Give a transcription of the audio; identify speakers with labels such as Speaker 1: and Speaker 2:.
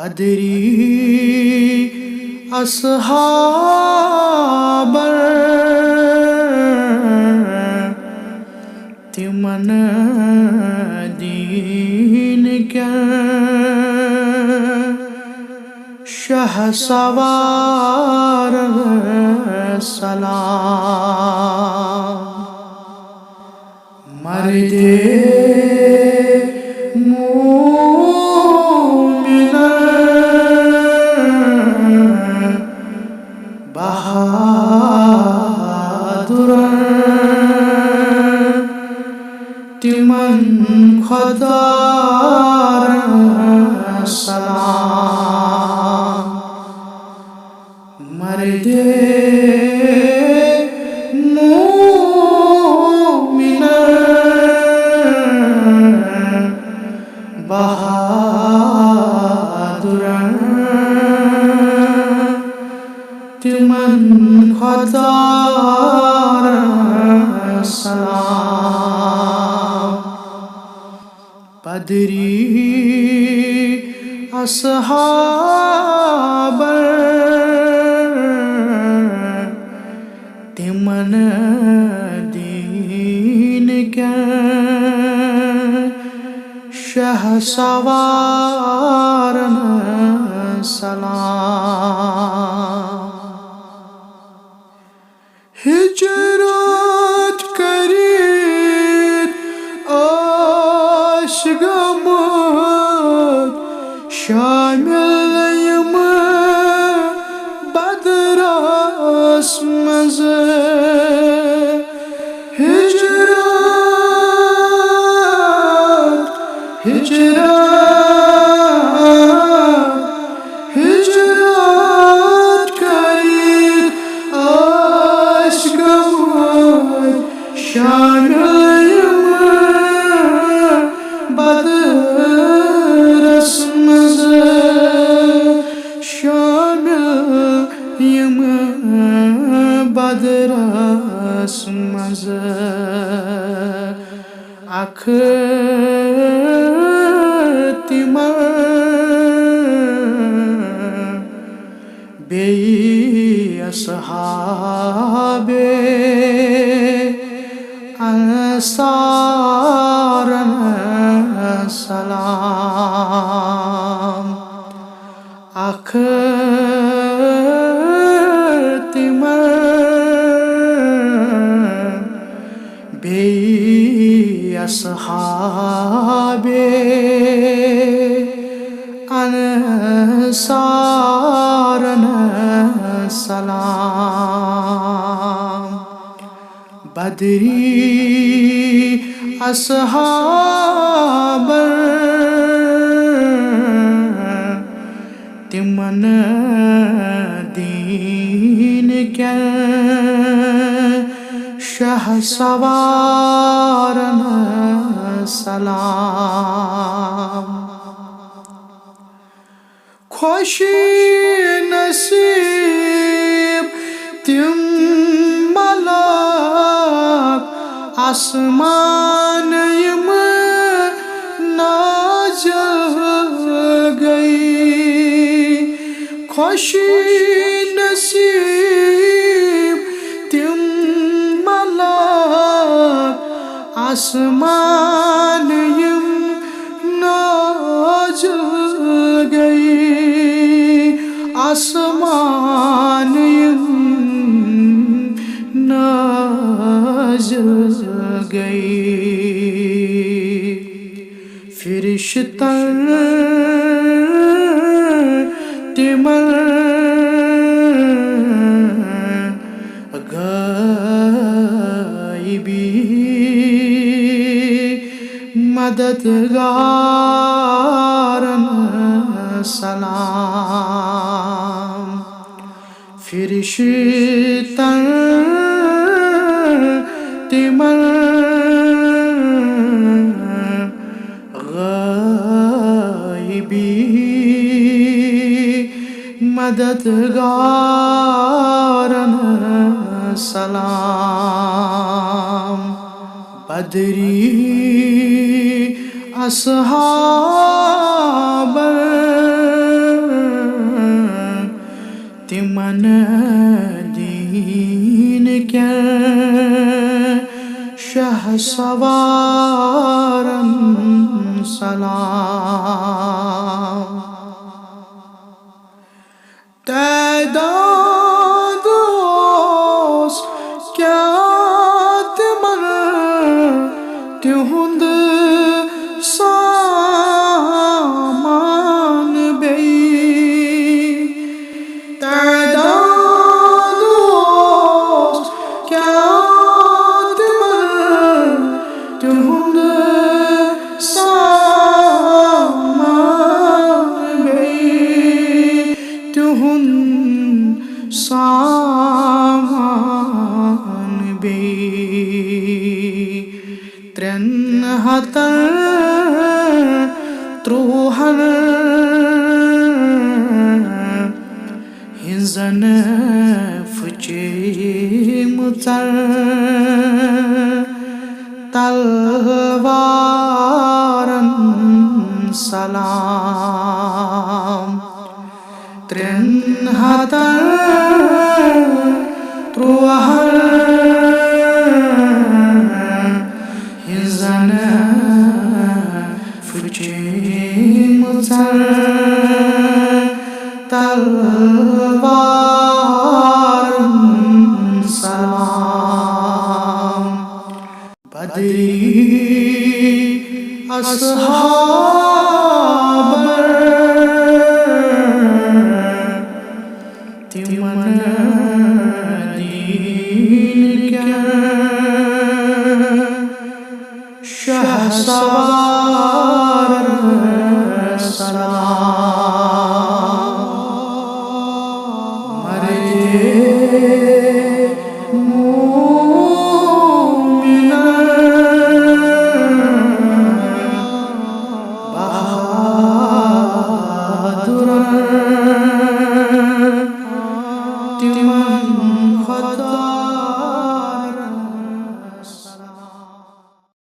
Speaker 1: बदरी असहाबर तिमन दीन क्या शहसवार सलाम मर्दे बहादुर तिमन खुदार सलाम मर्दे मोमिन बहादुर तिमन खुदार सलाम बदरी असहाबर तिमन दीन क्या शहसवार सलाम हिजरत करीत आशगमत शामिल यम बदरस मज हिजरत करीत आशगमत शामिल यम बदरस मज शामिल यम बदरस मज अख तिमन बेई असहाबे अंसार सलाम अख तिमन बेई असहाबे अंसार सलाम बदरी असहाबर तिमन दीन क्या शहसवार सलाम खुशी नसीब तिम मलाक आसमान यम नाज़िल गई खुशी नसीब तिम मलाक आसमान यम नाज़िल गई आसमान नाज़िल गई फिरिश्तन तिमन गायबी मददगारन सलाम। फिरिश्तन तिमर गैबी मददगारन सलाम। बदरी असहाब तिमन दीन के शहसवारन सलाम। तैदादोस क्या तिमन तिहुंद सामान बेई। तैदादोस क्या तिमन तिहुंद सामान बेई। तिहुंद सामान बेई। त्रेन हतर त्रुहन हिंजन फुचे मुतर तलवारन सलाम। त्रेन हतर त्रुहन हिंजन फुचे मुतर तलवारन सलाम। बदरी असहाब तिमन दीन के शहसवार